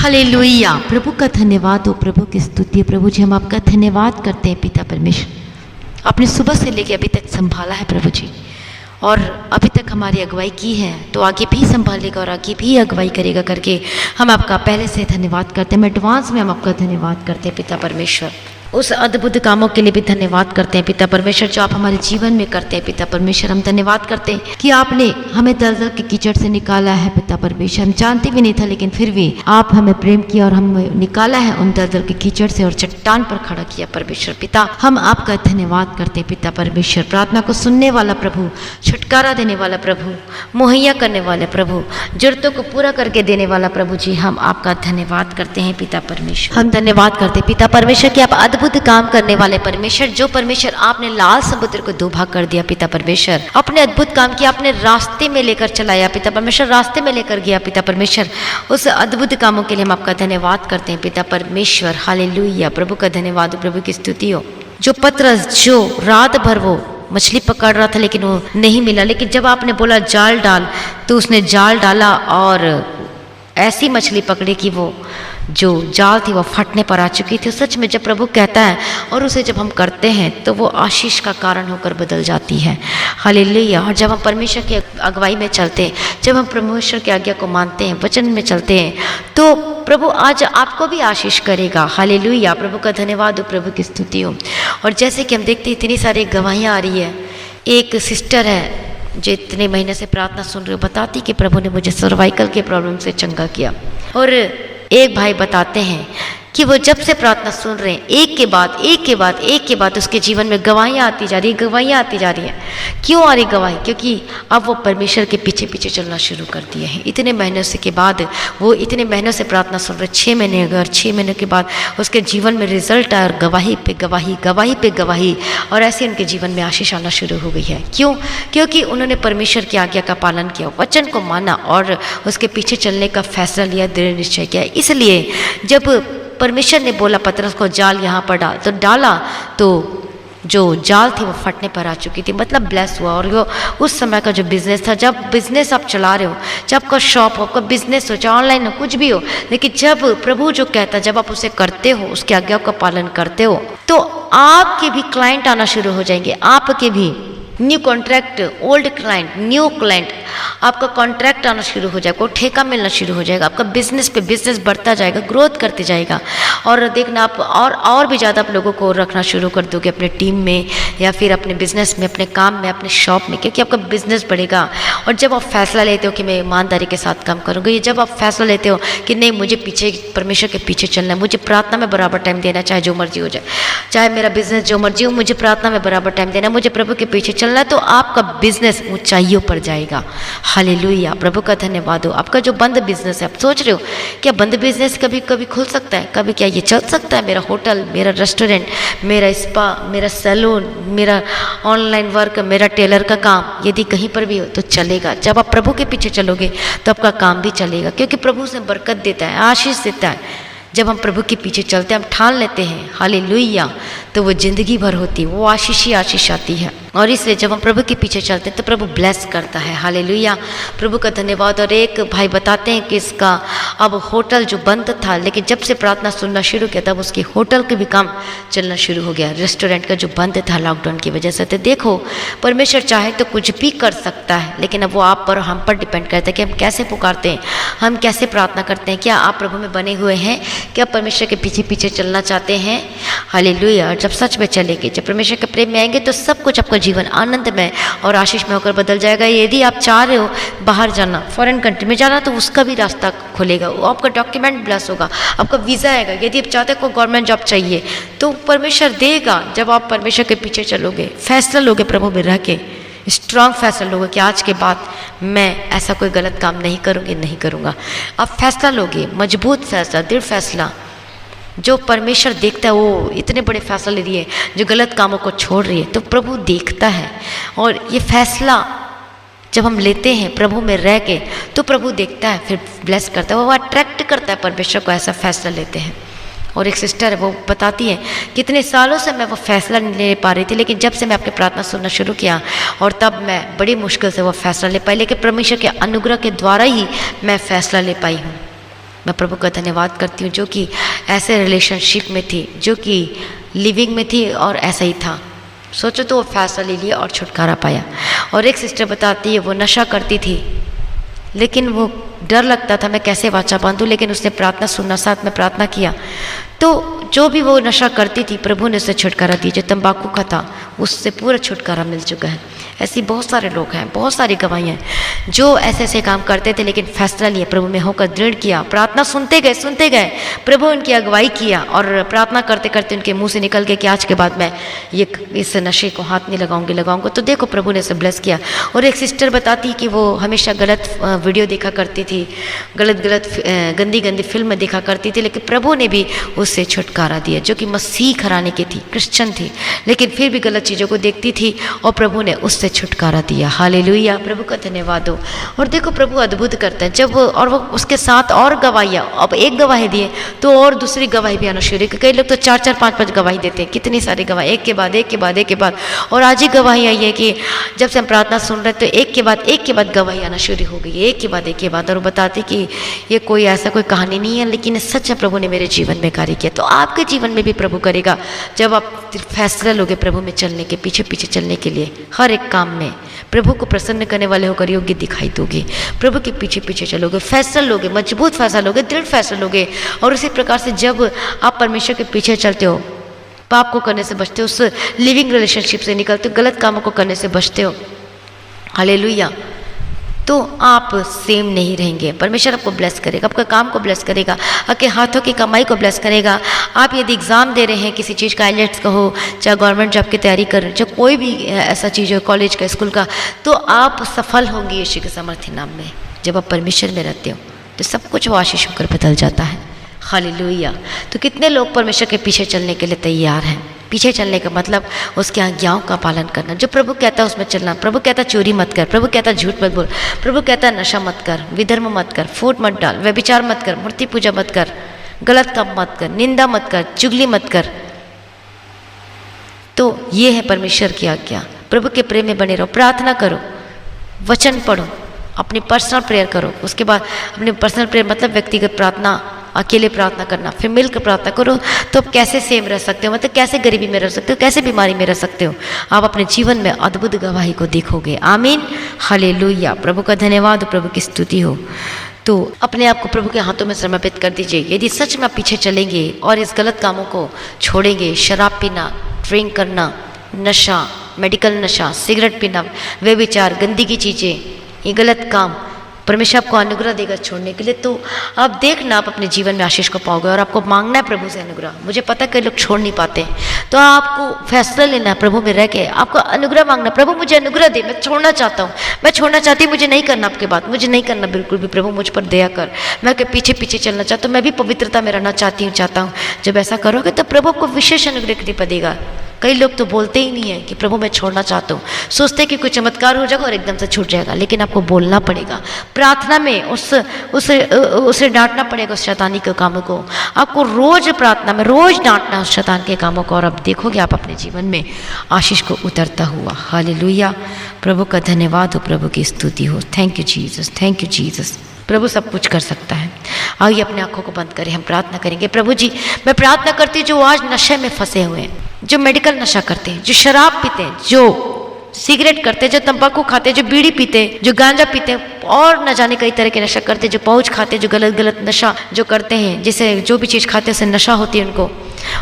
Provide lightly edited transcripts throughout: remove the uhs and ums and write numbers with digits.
Hallelujah. प्रभु का धन्यवाद हो, प्रभु की स्तुति है। प्रभु जी हम आपका धन्यवाद करते हैं पिता परमेश्वर, आपने सुबह से लेकर अभी तक संभाला है प्रभु जी, और अभी तक हमारी अगुवाई की है तो आगे भी संभालेगा और आगे भी अगुवाई करेगा करके हम आपका पहले से धन्यवाद करते हैं। हम एडवांस में हम आपका धन्यवाद करते हैं पिता परमेश्वर। उस अद्भुत कामों के लिए भी धन्यवाद करते हैं पिता परमेश्वर जो आप हमारे जीवन में करते हैं पिता परमेश्वर। हम धन्यवाद करते हैं कि आपने हमें दलदल के कीचड़ से निकाला है पिता परमेश्वर। हम जानते भी नहीं था लेकिन फिर भी आप हमें प्रेम किया और हमें निकाला है उन दलदल के कीचड़ से और चट्टान पर खड़ा किया परमेश्वर पिता। हम आपका धन्यवाद करते हैं पिता परमेश्वर। प्रार्थना को सुनने वाला प्रभु, छुटकारा देने वाला प्रभु, मुहैया करने वाले प्रभु, जरूरतों को पूरा करके देने वाला प्रभु जी हम आपका धन्यवाद करते हैं पिता परमेश्वर। हम धन्यवाद करते हैं पिता परमेश्वर कि आप अद्भुत काम करने वाले परमेश्वर, जो परमेश्वर आपने लाल समुद्र को दो भाग कर दिया पिता परमेश्वर। अपने अद्भुत काम किया, आपने रास्ते में लेकर चलाया पिता परमेश्वर, रास्ते में लेकर गया पिता परमेश्वर। उस अद्भुत कामों के लिए हम आपका धन्यवाद करते हैं पिता परमेश्वर। हालेलुया। प्रभु का धन्यवाद हो, प्रभु की स्तुति हो। जो पतरस जो रात भर वो मछली पकड़ रहा था लेकिन वो नहीं मिला, लेकिन जब आपने बोला जाल डाल तो उसने जाल डाला और ऐसी मछली पकड़ी कि वो जो जाल थी वो फटने पर आ चुकी थी। सच में जब प्रभु कहता है और उसे जब हम करते हैं तो वो आशीष का कारण होकर बदल जाती है। हालेलुया। और जब हम परमेश्वर की अगुवाई में चलते हैं, जब हम परमेश्वर की आज्ञा को मानते हैं, वचन में चलते हैं, तो प्रभु आज आपको भी आशीष करेगा। हालेलुया। प्रभु का धन्यवाद हो, प्रभु की स्तुति हो। और जैसे कि हम देखते हैं इतनी सारी गवाहियाँ आ रही है। एक सिस्टर है जो इतने महीने से प्रार्थना सुन रहे हो, बताती कि प्रभु ने मुझे सर्वाइकल के प्रॉब्लम से चंगा किया। और एक भाई बताते हैं कि वो जब से प्रार्थना सुन रहे हैं एक के बाद उसके जीवन में गवाहियाँ आती जा रही है, गवाहियाँ आती जा रही हैं। क्यों आ रही गवाही? क्योंकि अब वो परमेश्वर के पीछे पीछे चलना शुरू कर दिए हैं। इतने महीनों से के बाद वो इतने महीनों से प्रार्थना सुन रहे, 6 महीने अगर 6 महीने के बाद उसके जीवन में रिजल्ट आया और गवाही पे गवाही, गवाही पे गवाही, और ऐसे उनके जीवन में आशीष आना शुरू हो गई है। क्यों? क्योंकि उन्होंने परमेश्वर की आज्ञा का पालन किया, वचन को माना और उसके पीछे चलने का फैसला लिया, दृढ़ निश्चय किया। इसलिए जब परमेश्वर ने बोला पतरस को जाल यहाँ पर डाल, तो डाला तो जो जाल थी वो फटने पर आ चुकी थी। मतलब ब्लेस हुआ। और वो उस समय का जो बिजनेस था, जब बिजनेस आप चला रहे हो, जब आपका शॉप हो, आपका बिजनेस हो, चाहे ऑनलाइन हो, कुछ भी हो, लेकिन जब प्रभु जो कहता है, जब आप उसे करते हो, उसकी आज्ञा का पालन करते हो, तो आपके भी क्लाइंट आना शुरू हो जाएंगे। आपके भी new contract, old client, new client, आपका कॉन्ट्रैक्ट आना शुरू हो जाएगा, ठेका मिलना शुरू हो जाएगा। आपका बिजनेस पे बिजनेस बढ़ता जाएगा, ग्रोथ करते जाएगा। और देखना आप और भी ज़्यादा आप लोगों को रखना शुरू कर दोगे अपने टीम में या फिर अपने बिजनेस में, अपने काम में, अपने शॉप में, क्योंकि आपका बिजनेस बढ़ेगा। और जब आप फैसला लेते हो कि मैं ईमानदारी के साथ काम करूँगा, ये जब आप फैसला लेते हो कि नहीं मुझे पीछे परमेश्वर के पीछे चलना है, मुझे प्रार्थना में बराबर टाइम देना, चाहे जो मर्जी हो जाए, चाहे मेरा बिजनेस जो मर्जी हो, मुझे प्रार्थना में बराबर टाइम देना, मुझे प्रभु के पीछे चलना है, तो आपका बिजनेस ऊंचाइयों पर जाएगा। हालेलुया। प्रभु का धन्यवाद हो। आपका जो बंद बिजनेस है, आप सोच रहे हो क्या बंद बिजनेस कभी कभी खुल सकता है? कभी क्या ये चल सकता है? मेरा होटल, मेरा रेस्टोरेंट, मेरा स्पा, मेरा सैलून, मेरा ऑनलाइन वर्क, मेरा टेलर का काम, यदि कहीं पर भी हो तो चलेगा। जब आप प्रभु के पीछे चलोगे तो आपका काम भी चलेगा, क्योंकि प्रभु से बरकत देता है, आशीष देता है। जब हम प्रभु के पीछे चलते हैं, हम ठान लेते हैं हालेलुया, तो वो जिंदगी भर होती है, वो आशीष ही आशीष आती है। और इसलिए जब हम प्रभु के पीछे चलते हैं तो प्रभु ब्लेस करता है। हालेलुया। प्रभु का धन्यवाद। और एक भाई बताते हैं कि इसका अब होटल जो बंद था, लेकिन जब से प्रार्थना सुनना शुरू किया तब उसकी होटल के भी काम चलना शुरू हो गया, रेस्टोरेंट का जो बंद था लॉकडाउन की वजह से। तो देखो परमेश्वर चाहे तो कुछ भी कर सकता है, लेकिन अब वो आप पर, हम पर डिपेंड करता है कि हम कैसे पुकारते हैं, हम कैसे प्रार्थना करते हैं। क्या आप प्रभु में बने हुए हैं? क्या परमेश्वर के पीछे पीछे चलना चाहते हैं? हालेलुया। जब सच में चलेंगे, जब परमेश्वर के प्रेम में आएंगे, तो सब कुछ आपका जीवन आनंद में और आशीष में होकर बदल जाएगा। यदि आप चाह रहे हो बाहर जाना, फॉरेन कंट्री में जाना, तो उसका भी रास्ता खुलेगा, वो आपका डॉक्यूमेंट ब्लेस होगा, आपका वीज़ा आएगा। यदि आप चाहते हो कोई गवर्नमेंट जॉब चाहिए तो परमेश्वर देगा, जब आप परमेश्वर के पीछे चलोगे, फैसला लोगे प्रभु में रह के, स्ट्रांग फैसला लोगे कि आज के बाद मैं ऐसा कोई गलत काम नहीं करूँगी, नहीं करूँगा। आप फैसला लोगे, मजबूत फैसला, दृढ़ फैसला। जो परमेश्वर देखता है, वो इतने बड़े फैसला ले रही है, जो गलत कामों को छोड़ रही है, तो प्रभु देखता है। और ये फैसला जब हम लेते हैं प्रभु में रह के, तो प्रभु देखता है, फिर ब्लेस करता है, वो अट्रैक्ट करता है परमेश्वर को, ऐसा फैसला लेते हैं। और एक सिस्टर है, वो बताती है कितने सालों से मैं वो फैसला नहीं ले पा रही थी, लेकिन जब से मैं आपकी प्रार्थना सुनना शुरू किया, और तब मैं बड़ी मुश्किल से वो फैसला ले पाई, लेकिन परमेश्वर के अनुग्रह के द्वारा ही मैं फैसला ले पाई हूँ। मैं प्रभु का धन्यवाद करती हूँ जो कि ऐसे रिलेशनशिप में थी, जो कि लिविंग में थी और ऐसा ही था। सोचो तो वो फैसला ले लिया और छुटकारा पाया। और एक सिस्टर बताती है वो नशा करती थी, लेकिन वो डर लगता था मैं कैसे वाचा बांधूँ, लेकिन उसने प्रार्थना सुनना, साथ में प्रार्थना किया तो जो भी वो नशा करती थी प्रभु ने उसे छुटकारा दिया। जो तंबाकू का था उससे पूरा छुटकारा मिल चुका है। ऐसी बहुत सारे लोग हैं, बहुत सारी गवाहियाँ हैं जो ऐसे ऐसे काम करते थे लेकिन फैसला लिया, प्रभु में होकर दृढ़ किया, प्रार्थना सुनते गए, प्रभु उनकी अगुवाई किया और प्रार्थना करते करते उनके मुंह से निकल गया कि आज के बाद मैं ये इस नशे को हाथ नहीं लगाऊंगा। तो देखो प्रभु ने उसे ब्लेस किया। और एक सिस्टर बताती कि वो हमेशा गलत वीडियो देखा करती थी, गलत गंदी फिल्म देखा करती थी, लेकिन प्रभु ने भी उससे छुटकारा दिया। जो कि मसीह घराने की थी, क्रिश्चियन थी, लेकिन फिर भी गलत चीज़ों को देखती थी और प्रभु ने उससे छुटकारा दिया। हालेलुया, प्रभु का धन्यवाद हो। और देखो प्रभु अद्भुत करता है जब और वो उसके साथ और गवाहियाँ, अब एक गवाही दिए तो और दूसरी गवाही भी आना शुरू। कई लोग तो 4-4, 5-5 गवाही देते हैं, कितनी सारी गवाही एक के बाद। और आज ही गवाही आई है कि जब से हम प्रार्थना सुन रहे तो एक के बाद गवाही आना शुरू हो गई, एक के बाद। और बताते कि ये कोई ऐसा कोई कहानी नहीं है, लेकिन सच है प्रभु ने मेरे जीवन में कार्य किया। तो आपके जीवन में भी प्रभु करेगा जब आप फैसला लोगे प्रभु में चलने के, पीछे चलने के लिए। हर एक काम में प्रभु को प्रसन्न करने वाले होकर योग्य दिखाई दोगे, प्रभु के पीछे चलोगे, फैसला लोगे, मजबूत फैसला लोगे, दृढ़ फैसला लोगे। और उसी प्रकार से जब आप परमेश्वर के पीछे चलते हो, पाप को करने से बचते हो, उस लिविंग रिलेशनशिप से निकलते हो, गलत कामों को करने से बचते हो, हालेलुया, तो आप सेम नहीं रहेंगे। परमेश्वर आपको ब्लेस करेगा, आपका काम को ब्लेस करेगा, आपके हाथों की कमाई को ब्लेस करेगा। आप यदि एग्ज़ाम दे रहे हैं किसी चीज़ का, आईलेट्स का हो, चाहे गवर्नमेंट जॉब की तैयारी कर रहे हैं, चाहे कोई भी ऐसा चीज़ हो, कॉलेज का, स्कूल का, तो आप सफल होंगे यीशु के सामर्थ्य नाम में। जब आप परमेश्वर में रहते हो तो सब कुछ वो आशीष होकर बदल जाता है। हालेलुया। तो कितने लोग परमेश्वर के पीछे चलने के लिए तैयार हैं? पीछे चलने का मतलब उसके आज्ञाओं का पालन करना। जो प्रभु कहता है उसमें चलना। प्रभु कहता है चोरी मत कर, प्रभु कहता है झूठ मत बोल, प्रभु कहता है नशा मत कर, विधर्म मत कर, फूट मत डाल, व्यभिचार मत कर, मूर्ति पूजा मत कर, गलत काम मत कर, निंदा मत कर, चुगली मत कर। तो ये है परमेश्वर की आज्ञा। प्रभु के प्रेम में बने रहो, प्रार्थना करो, वचन पढ़ो, अपनी पर्सनल प्रेयर करो। उसके बाद अपनी पर्सनल प्रेयर मतलब व्यक्तिगत प्रार्थना, अकेले प्रार्थना करना, फिर मिलकर प्रार्थना करो। तो आप कैसे सेम रह सकते हो, मतलब कैसे गरीबी में रह सकते हो, कैसे बीमारी में रह सकते हो। आप अपने जीवन में अद्भुत गवाही को देखोगे। आमीन, हालेलुया। प्रभु का धन्यवाद हो, प्रभु की स्तुति हो। तो अपने आप को प्रभु के हाथों में समर्पित कर दीजिए। यदि सच में आप पीछे चलेंगे और इस गलत कामों को छोड़ेंगे, शराब पीना, ड्रिंक करना, नशा, मेडिकल नशा, सिगरेट पीना, व्यभिचार, गंदी की चीज़ें, ये गलत काम, परमेश्वर आपको अनुग्रह देगा छोड़ने के लिए। तो आप देखना, आप अपने जीवन में आशीष को पाओगे। और आपको मांगना है प्रभु से अनुग्रह। मुझे पता है कई लोग छोड़ नहीं पाते हैं, तो आपको फैसला लेना है प्रभु में रह के, आपको अनुग्रह मांगना। प्रभु मुझे अनुग्रह दे, मैं छोड़ना चाहता हूँ, मैं छोड़ना चाहती हूँ, मुझे नहीं करना आपके बात, मुझे नहीं करना बिल्कुल भी। प्रभु मुझ पर दया कर, मैं आपके पीछे चलना चाहता हूँ, मैं भी पवित्रता में रहना चाहता हूँ। जब ऐसा करोगे तो प्रभु आपको विशेष अनुग्रह कृपा देगा। कई लोग तो बोलते ही नहीं है कि प्रभु मैं छोड़ना चाहता हूँ, सोचते हैं कि कोई चमत्कार हो जाएगा और एकदम से छूट जाएगा। लेकिन आपको बोलना पड़ेगा, प्रार्थना में उसे डांटना पड़ेगा उस शैतानी के कामों को। आपको रोज प्रार्थना में रोज डांटना उस शैतान के कामों को, और अब देखोगे आप अपने जीवन में आशीष को उतरता हुआ। हालेलुया। प्रभु का धन्यवाद हो, प्रभु की स्तुति हो। Thank you Jesus, thank you Jesus. प्रभु सब कुछ कर सकता है। आइए अपने आंखों को बंद करें, हम प्रार्थना करेंगे। प्रभु जी, मैं प्रार्थना करती हूँ जो आज नशे में फंसे हुए हैं, जो मेडिकल नशा करते हैं, जो शराब पीते हैं, जो सिगरेट करते हैं, जो तंबाकू खाते हैं, जो बीड़ी पीते हैं, जो गांजा पीते हैं, और न जाने कई तरह के नशा करते हैं, जो पाउच खाते हैं, जो गलत नशा जो करते हैं, जिसे जो भी चीज़ खाते हैं उससे नशा होती है उनको,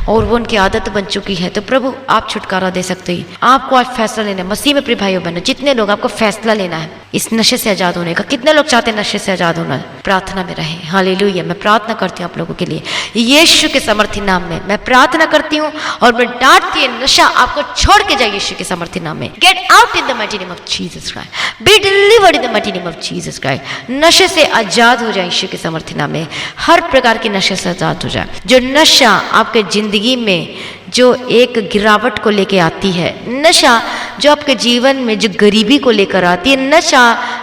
और वो उनकी आदत बन चुकी है। तो प्रभु आप छुटकारा दे सकते हैं। आपको आज फैसला लेना है। मसीह में प्रिय भाइयों बहनों, जितने लोग, आपको फैसला लेना है इस नशे से आज़ाद होने का। कितने लोग चाहते हैं नशे से आज़ाद होना? प्रार्थना में रहें। हालेलुया। मैं प्रार्थना करती हूँ आप लोगों के लिए, यीशु के समर्थी नाम में मैं प्रार्थना करती हूँ, और मैं डांटती हूँ नशा आपको छोड़ के जाए यीशु के समर्थी नाम में। Gate out in the mighty name of Jesus Christ, B delivered in the mighty name of Jesus Christ. नशे से आज़ाद हो जाए यीशु के समर्थी नाम में। हर प्रकार के नशे से आज़ाद हो जाए। जो नशा आपके जिंदगी में जो एक गिरावट को लेके आती है, नशा जो आपके जीवन में जो गरीबी को लेकर आती है, नशा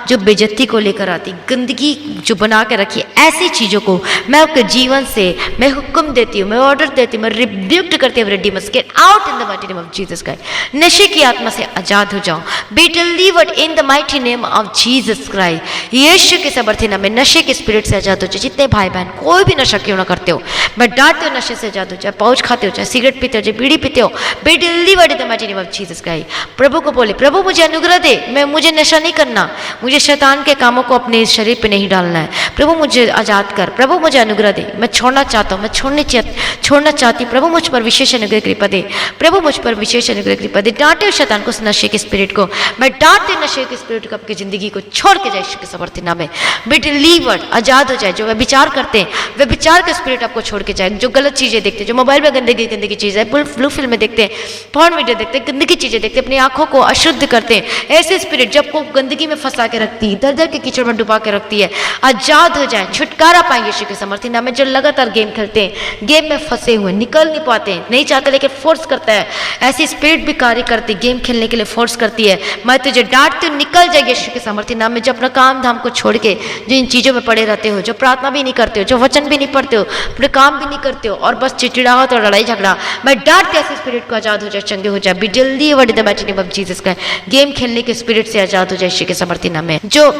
जो बेइज्जती को लेकर आती, गंदगी जो बना के रखी, ऐसी चीज़ों को मैं आपके जीवन से मैं हुक्म देती हूँ, मैं ऑर्डर देती हूँ, मैं रिब्यूक्ट करती हूँ, demons get out in the mighty name of Jesus Christ. नशे की आत्मा से आजाद हो जाओ, be delivered in the mighty name of Jesus Christ. Yeshu के समर्थी नाम में नशे के स्पिरिट से आजाद हो जाओ। जितने भाई बहन कोई भी नशा क्यों ना करते हो, मैं डांटती हूँ, नशे से आजाद हो जाए, पाउच खाते हो, चाहे सिगरेट पीते हो, चाहे बीड़ी पीते हो, be delivered in the mighty name of Jesus Christ. प्रभु को बोले, प्रभु मुझे अनुग्रह दे, मुझे नशा नहीं करना, मुझे शैतान के कामों को अपने शरीर पे नहीं डालना है। प्रभु मुझे आजाद कर, प्रभु मुझे अनुग्रह दे, मैं छोड़ना चाहता हूँ, मैं छोड़ना चाहती हूँ। प्रभु मुझ पर विशेष अनुग्रह कृपा दे, प्रभु मुझ पर विशेष अनुग्रह कृपा दे। डांटे हो शैतान को, उस नशे के स्पिरिट को, मैं डांटती हूँ नशे के स्पिरिट को, आपकी जिंदगी को छोड़ के जाए यीशु के समर्थी नाम में। बी डिलीवर्ड, आजाद हो जाए। जो वे विचार करते हैं, वे विचार के स्पिरिट आपको छोड़ के जाए। जो गलत चीजें देखते हैं, जो मोबाइल में गंदगी चीजें, ब्लू फिल्म में देखते हैं, पॉर्न वीडियो देखते हैं, गंदगी चीजें देखते हैं, अपनी आंखों को अशुद्ध करते हैं, ऐसे स्पिरिट जब को गंदगी में फंसा के रखती है, दर दर के कीचड़ में डुबा के रखती है, आजाद हो जाए, छुटकारा पाएंगे यीशु के समर्थी नाम में। जो लगातार गेम खेलते हैं, गेम में फंसे हुए, निकल नहीं पाते हैं, नहीं चाहते लेकिन फोर्स करता है, ऐसी स्पिरिट भी कार्य करती, गेम खेलने के लिए फोर्स करती है। मैं तुझे डांटती हूँ, निकल जाए यीशु के समर्थी नाम में। जो अपना काम धाम को छोड़ के जो इन चीजों में पड़े रहते हो, जो प्रार्थना भी नहीं करते हो, जो वचन भी नहीं पढ़ते हो, अपने काम भी नहीं करते हो, और बस चिड़चिड़ाहट और लड़ाई झगड़ा, मैं डांटती ऐसे स्पिरिट को आजाद हो जाए, चंगे हो जाए, बी जल्दी word the mighty name of Jesus का। गेम खेलने के स्पिरिट से आजाद हो जाए यीशु के समर्थी नाम में। जो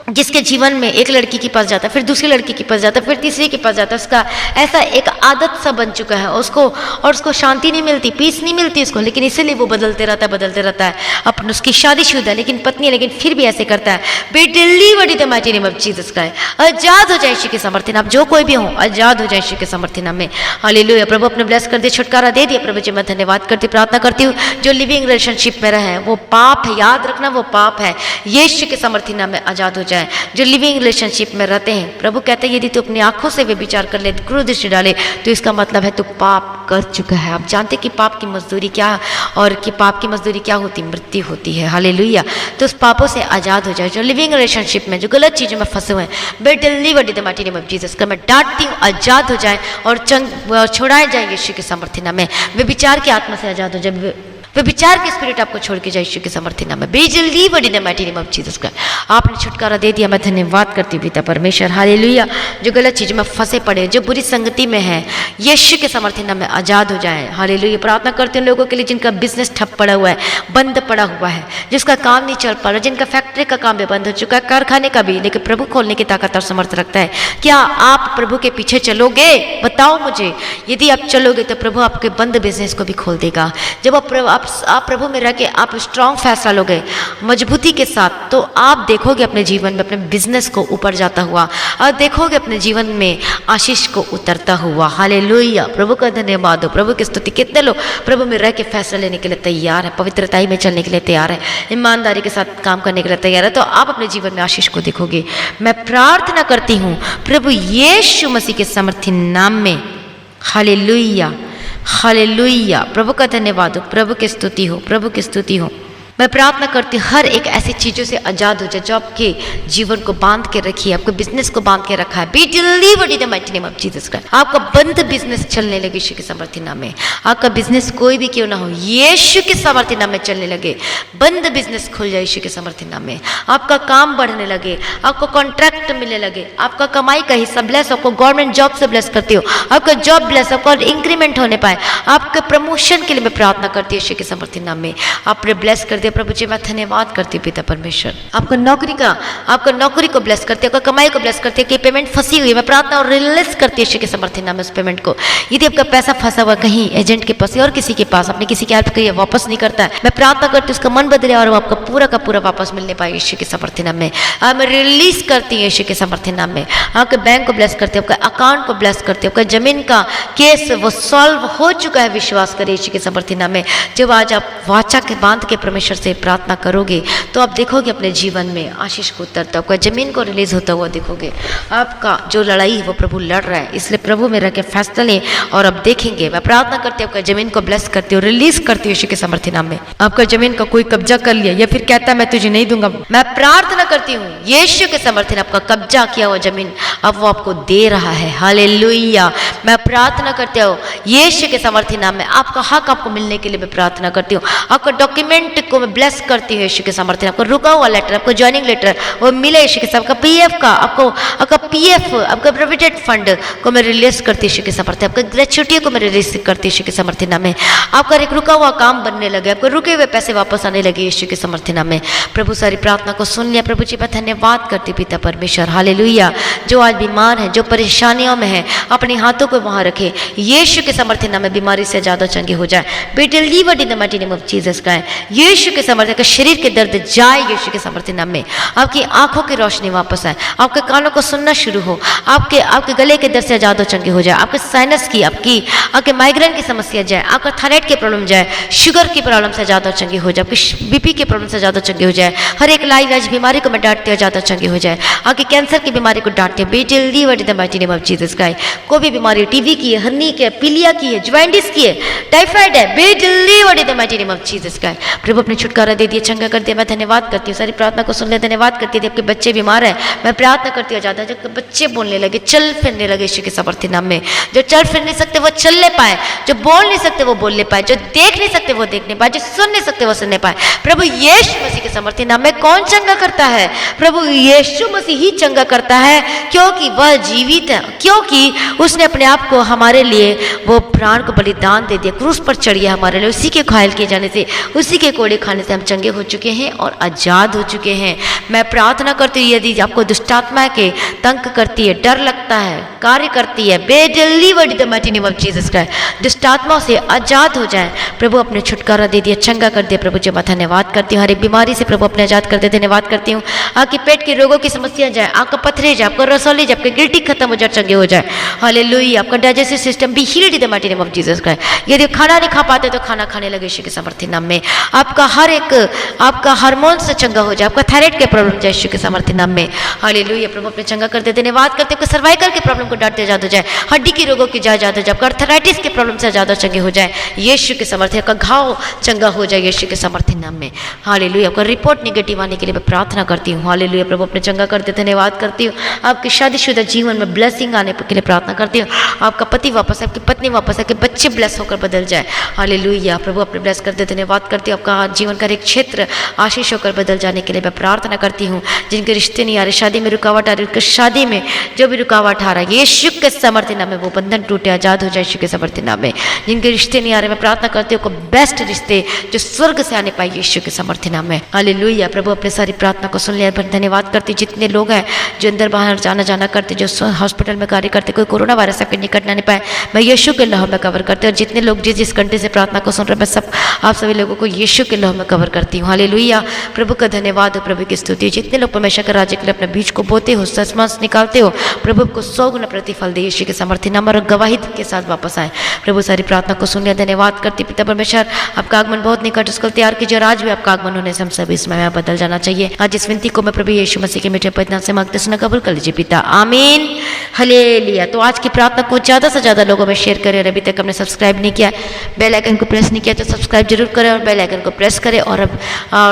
जिसके जीवन में एक लड़की के पास जाता है, फिर दूसरी लड़की के पास जाता है, फिर तीसरी के पास जाता है, उसका ऐसा एक आदत सा बन चुका है उसको शांति नहीं मिलती, पीस नहीं मिलती उसको, लेकिन इसीलिए वो बदलते रहता है। अपन उसकी शादीशुदा है, लेकिन पत्नी है, लेकिन फिर भी ऐसे करता है। Be delivered in the mighty name of Jesus Christ. आजाद हो जाए यीशु के समर्थी नाम, जो कोई भी हो आजाद हो जाए यीशु के समर्थी नाम में। हालेलुया। प्रभु अपने ब्लेस कर दिए, छुटकारा दे दिया। प्रभु जी मैं धन्यवाद करती, प्रार्थना करती हूँ जो लिविंग रिलेशनशिप में रहे, वो पाप है, याद रखना वो पाप है, यीशु के समर्थी नाम में आजाद हो जाए। जो लिविंग रिलेशनशिप में रहते हैं, प्रभु कहते हैं यदि तू अपनी आंखों से वे विचार कर ले, क्रोध दृष्टि डाले, तो इसका मतलब है तू पाप कर चुका है। आप जानते कि पाप की मजदूरी क्या, और कि पाप की मजदूरी क्या होती, मृत्यु होती है। हालेलुया। तो उस पापों से आजाद हो जाए। जो लिविंग रिलेशनशिप में जो गलत चीजों में फंसे हुए हैं, B delivered in the mighty name of Jesus का, मैं डांटती हूँ, आजाद हो जाए और छुड़ाए जाए यीशु के समर्थी नाम में। वे विचार की आत्मा से आजाद हो जाए, वे विचार के स्पिरिट आपको छोड़ के जाए यीशु के समर्थी नाम में। B delivered in the mighty name of Jesus का। आपने छुटकारा दे दिया, मैं धन्यवाद करती हूँ पिता परमेश्वर। हालेलुया। जो गलत चीज में फंसे पड़े, जो बुरी संगति में है, यीशु के समर्थी नाम में आजाद हो जाए। हालेलुया। प्रार्थना करते हैं लोगों के लिए जिनका बिजनेस ठप पड़ा हुआ है, बंद पड़ा हुआ है, जिसका काम नहीं चल पा रहा, जिनका फैक्ट्री का काम भी बंद हो चुका है, कारखाने का भी, लेकिन प्रभु खोलने की ताकत और समर्थ रखता है। क्या आप प्रभु के पीछे चलोगे? बताओ मुझे। यदि आप चलोगे तो प्रभु आपके बंद बिजनेस को भी खोल देगा। जब आप प्रभु में रह के आप स्ट्रांग फैसला लोगे मजबूती के साथ, तो आप देखोगे अपने जीवन में अपने बिजनेस को ऊपर जाता हुआ, और देखोगे अपने जीवन में आशीष को उतरता हुआ। हालेलुया। प्रभु का धन्यवाद हो, प्रभु की स्तुति। कितने लोग प्रभु में रह के फैसला लेने के लिए तैयार है, पवित्रताई में चलने के लिए तैयार है, ईमानदारी के साथ काम करने के लिए तैयार है, तो आप अपने जीवन में आशीष को देखोगे। मैं प्रार्थना करती हूँ प्रभु यीशु मसीह के समर्थी नाम में। Hallelujah, hallelujah. प्रभु का धन्यवाद हो, प्रभु की स्तुति हो, प्रभु की स्तुति हो। मैं प्रार्थना करती हूँ हर एक ऐसी चीज़ों से आजाद हो जाए जो आपके जीवन को बांध के रखी है, आपके बिजनेस को बांध के रखा है। Be delivered in the mighty name of Jesus Christ. आपका बंद बिजनेस चलने लगे यीशु के समर्थी नाम में। आपका बिजनेस कोई भी क्यों ना हो, यीशु के समर्थी नाम में चलने लगे। बंद बिजनेस खुल जाए यीशु के समर्थी नाम में। आपका काम बढ़ने लगे, आपको कॉन्ट्रैक्ट मिलने लगे, आपका कमाई का हिस्सा ब्लेस, आपको गवर्नमेंट जॉब से ब्लेस करती हो, आपका जॉब ब्लेस, आपका इंक्रीमेंट होने पाए, आपके प्रमोशन के लिए मैं प्रार्थना करती हूँ यीशु के समर्थी नाम में। आपने ब्लेस कर प्रभु जी मैं धन्यवाद करती हूँ पिता परमेश्वर। आपका नौकरी को ब्लेस करती है, आपका कमाई को ब्लेस करती है कि पेमेंट फंसी हुई है, मैं प्रार्थना और रिलीज करती है यीशु के समर्थी नाम में उस पेमेंट को। यदि आपका पैसा फंसा हुआ कहीं एजेंट के पास और किसी के पास, आपने किसी की हेल्प की वापस नहीं करता है, मैं प्रार्थना करती हूँ उसका मन बदले और वो आपका पूरा का पूरा वापस मिलने पाए यीशु के समर्थी नाम में। मैं रिलीज करती हूँ यीशु के समर्थी नाम में। आपके बैंक को ब्लेस करती हूँ, आपका अकाउंट को ब्लेस करती हूँ, आपका जमीन का केस वो सॉल्व हो चुका है, विश्वास करिए यीशु के समर्थी नाम में। जब आज आप वाचा के बांध के परमेश्वर से प्रार्थना करोगे तो आप देखोगे अपने जीवन में आशीष को उतरता, आपका जमीन को रिलीज होता हुआ देखोगे। आपका जो लड़ाई है वो प्रभु लड़ रहा है, इसलिए प्रभु में रह के फैसला लें और अब देखेंगे। मैं प्रार्थना करती हूँ आपका जमीन को ब्लेस करती हूँ, रिलीज करती हूँ यीशु के समर्थी नाम में। आपका जमीन का कोई कब्जा कर लिया या फिर कहता है मैं तुझे नहीं दूंगा, मैं प्रार्थना करती हूँ यीशु के समर्थी नाम, आपका कब्जा किया हुआ जमीन अब वो आपको दे रहा है। हालेलुया। मैं प्रार्थना करती हूँ यीशु के समर्थी नाम में, आपका हक आपको मिलने के लिए मैं प्रार्थना करती हूँ। आपका डॉक्यूमेंट को मैं ब्लेस करती हूँ यीशु के सामर्थ्य। आपको रुका हुआ लेटर, आपको ज्वाइनिंग लेटर वो मिले यीशु के सामर्थ्य। आपका पीएफ का, आपका पीएफ, आपका प्रोविडेंट फंड को मैं रिलीज करती हूँ यीशु के सामर्थ्य। आपका ग्रेच्युटी को मैं रिलीज करती हूँ यीशु के सामर्थ्य नाम में। आपका एक रुका हुआ काम बनने लगे, आपको रुके हुए पैसे वापस आने लगे यीशु के सामर्थ्य नाम में। प्रभु सारी प्रार्थना को सुन लिया प्रभु जी, मैं धन्यवाद करती पिता परमेश्वर। हालेलुया। जो आज बीमार है, जो परेशानियों में है, अपने हाथों को वहां रखे यीशु के सामर्थ्य नाम में। बीमारी से ज्यादा चंगे हो जाए, be delivered in the mighty name of Jesus Christ. Yeshu के सामर्थ्य का शरीर के दर्द जाए यीशु के सामर्थ्य नाम में। आपकी आंखों की रोशनी वापस आए, आपके कानों को सुनना शुरू हो, आपके गले के दर्द से ज्यादा चंगे हो जाए, आपके साइनस की, आपके माइग्रेन की समस्या जाए, आपका थायराइड की प्रॉब्लम जाए, शुगर की प्रॉब्लम से ज्यादा चंगे हो जाए, आपकी बीपी की प्रॉब्लम से ज्यादा चंगे हो जाए। हर एक लाइलाज बीमारी को मैं डांटती हूँ, ज्यादा चंगे हो जाए। आपकी कैंसर की बीमारी को डांटती हूँ, B delivered in the mighty name of Jesus Christ. कोई भी बीमारी, टीबी की है, हर्नी की है, पीलिया की है, ज्वाइंटिस की है, टाइफाइड है, be delivered in the mighty name of Jesus Christ. प्रभु अपने छुटकारा दे दिए, चंगा कर दिया। मैं धन्यवाद करती हूँ, सारी प्रार्थना को सुन ले, धन्यवाद करती थी। आपके बच्चे बीमार है, मैं प्रार्थना करती हूँ ज्यादा, जब बच्चे बोलने लगे, चल फिरने लगे यीशु के सामर्थ्य नाम में। जो चल फिर नहीं सकते वो चलने पाए, जो बोल नहीं सकते वो बोलने पाए, जो देख नहीं सकते वो देखने पाए, जो सुन नहीं सकते वो सुनने पाए। प्रभु यीशु मसीह के सामर्थ्य नाम में कौन चंगा करता है? प्रभु यीशु मसीह ही चंगा करता है, क्योंकि वह जीवित है, क्योंकि उसने अपने आप को हमारे लिए वो प्राण को बलिदान दे दिया, क्रूस पर चढ़िया हमारे लिए। उसी के घायल किए जाने से, उसी के कोड़े खाने से हम चंगे हो चुके हैं और आजाद हो चुके हैं। मैं प्रार्थना करती हूँ, यदि आपको दुष्टात्मा के तंग करती है, डर लगता है, कार्य करती है, be delivered in the mighty name of Jesus Christ. दुष्टात्माओं से आजाद हो जाए। प्रभु अपने छुटकारा दे दिया, चंगा कर दिया। प्रभु जी मैं धन्यवाद करती हूँ, हर एक बीमारी से प्रभु अपने आजाद कर दे, धन्यवाद करती हूँ। आपके पेट के रोगों की समस्या जाए, आपका पथरी जाए, आपका रसौली जाए, आपके गिल्टी खत्म हो जाए, चंगे हो जाए। हालेलुया। आपका digestive system be healed in the mighty name of Jesus Christ. यदि खाना नहीं खा पाते तो खाना खाने लगे यीशु के सामर्थ्य नाम में। आपका हर एक आपका हार्मोन से चंगा हो जाए, आपका थायराइड के प्रॉब्लम जाए यीशु के सामर्थ्य नाम में। हालेलुया। प्रभु अपने चंगा कर दे, धन्यवाद करते हैं। सर्वाइकल के प्रॉब्लम को डांटते आजाद हो जाए, हड्डी के रोगों की जाए आजाद हो जाए, आपका अर्थराइटिस के प्रॉब्लम से ज्यादा चंगे हो जाए यीशु के सामर्थ्य। का घाव चंगा हो जाए यीशु के सामर्थ्य नाम में। हालेलुया। आपका रिपोर्ट निगेटिव आने के लिए मैं प्रार्थना करती हूँ। हालेलुया। प्रभु अपने चंगा करते, धन्यवाद करती हूँ। आपके शादीशुदा जीवन में ब्लेसिंग आने के लिए प्रार्थना करती हूँ। आपका पति वापस, आपकी पत्नी वापस, आपके बच्चे ब्लेस होकर बदल जाए। हालेलुया। प्रभु अपने ब्लेस करते, धन्यवाद करती हूँ। आपका जीवन का एक क्षेत्र आशीष होकर बदल जाने के लिए मैं प्रार्थना करती हूँ। जिनके रिश्ते नहीं आ रहे, शादी में रुकावट आ रही, उनके शादी में जो भी रुकावट आ रहा है यीशु के सामर्थ्य नाम में वो बंधन टूटे, आजाद हो जाए यीशु के सामर्थ्य नाम में। जिनके रिश्ते नहीं आ रहे, मैं प्रार्थना करती हूँ बेस्ट रिश्ते जो स्वर्ग से आने पाए यीशु के सामर्थ्य नाम में। हालेलुया। प्रभु अपने सारी प्रार्थना को सुन लिया, धन्यवाद करती। जितने लोग हैं जो अंदर बाहर जाना करते, जो हॉस्पिटल में कार्य करते, कोई कोरोना वायरस आपके निकट नहीं पाए, मैं यीशु के लहू में कवर करती हूँ। और जितने लोग जिस कंट्री से प्रार्थना को सुन रहे, मैं सब आप सभी लोगों को यीशु के लहू में कवर करती हूँ। हालेलुया। प्रभु का धन्यवाद हो, प्रभु की स्तुति। जितने लोग परमेश्वर के राज्य के लिए अपने बीज को बोते हो, सचमांस निकालते हो, प्रभु को 100 गुना प्रतिफल दे यीशु के सामर्थ्य नाम और गवाही के साथ वापस आए। प्रभु सारी प्रार्थना को सुन लिया, धन्यवाद करती। पिता परमेश्वर आपका आगमन बहुत निकट, उसको तैयार कीजिए। और आज भी आपका आगमन होने से हम सभी इसमें बदल जाना चाहिए। आज इस विनती को मैं प्रभु यीशु मसीह के मीठे पवित्र नाम से मांगते सुना कबूल कर लीजिए पिता, आमीन। हालेलुया। तो आज की प्रार्थना को ज़्यादा से ज़्यादा लोगों में शेयर करें। और अभी तक हमने सब्सक्राइब नहीं किया, बेल आइकन को प्रेस नहीं किया तो सब्सक्राइब जरूर करें और बेल आइकन को प्रेस करें। और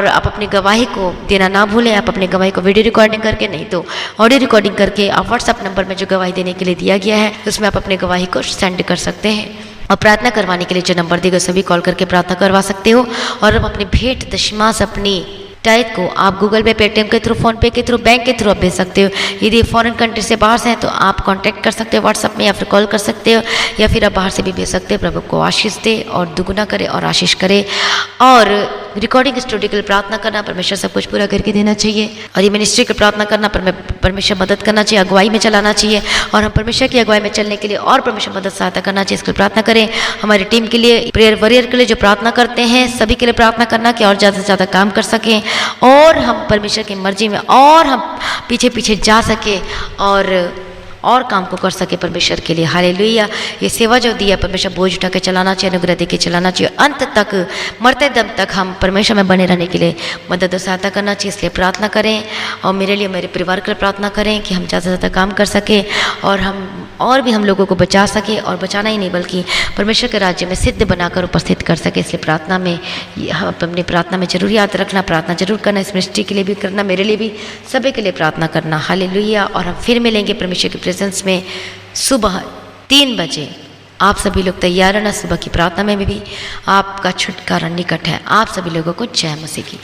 आप अपनी गवाही को देना ना भूलें। आप अपनी गवाही को वीडियो रिकॉर्डिंग करके, नहीं तो ऑडियो रिकॉर्डिंग करके आप व्हाट्सएप नंबर में जो गवाही देने के लिए दिया गया है उसमें आप अपनी गवाही को सेंड कर सकते हैं। और प्रार्थना करवाने के लिए जो नंबर दिए गए सभी कॉल करके प्रार्थना करवा सकते हो। और आप अपनी भेंट दशमांश, अपनी टाइप को आप गूगल पे, पेटीएम के थ्रू, फोन पे के थ्रू, बैंक के थ्रू आप भेज सकते हो। यदि फॉरेन कंट्री से बाहर से हैं तो आप कांटेक्ट कर सकते हो व्हाट्सएप में, या फिर कॉल कर सकते हो, या फिर आप बाहर से भी भेज सकते हो। प्रभु को आशीष दे और दुगुना करे और आशीष करे। और रिकॉर्डिंग स्टूडियो के लिए प्रार्थना करना, परमेश्वर सब कुछ पूरा करके देना चाहिए। और ये मिनिस्ट्री की प्रार्थना करना, परमेश्वर मदद करना चाहिए, अगुवाई में चलाना चाहिए। और हम परमेश्वर की अगुवाई में चलने के लिए और परमेश्वर मदद सहायता करना चाहिए, इसके लिए प्रार्थना करें। हमारी टीम के लिए, प्रेयर वॉरियर के लिए जो प्रार्थना करते हैं सभी के लिए प्रार्थना करना कि और ज़्यादा से ज़्यादा काम कर सकें और हम परमेश्वर की मर्जी में और हम पीछे पीछे जा सके और काम को कर सके परमेश्वर के लिए। हालेलुया। ये सेवा जो दिया परमेश्वर बोझ उठा के चलाना चाहिए, अनुग्रह दे के चलाना चाहिए। अंत तक, मरते दम तक हम परमेश्वर में बने रहने के लिए मदद और सहायता करना चाहिए। इसलिए प्रार्थना करें और मेरे लिए, मेरे परिवार के लिए प्रार्थना करें कि हम ज़्यादा से ज़्यादा काम कर सकें और भी हम लोगों को बचा सके, और बचाना ही नहीं बल्कि परमेश्वर के राज्य में सिद्ध बनाकर उपस्थित कर सके। इसलिए प्रार्थना में हम अपनी प्रार्थना में जरूर याद रखना, प्रार्थना जरूर करना, इस मिनिस्ट्री के लिए भी करना, मेरे लिए भी, सभी के लिए प्रार्थना करना। हालेलुया। और हम फिर मिलेंगे परमेश्वर की प्रेजेंस में सुबह 3 बजे आप सभी लोग तैयार रहना, सुबह की प्रार्थना में भी आपका छुटकारा निकट है। आप सभी लोगों को जय मसीह की।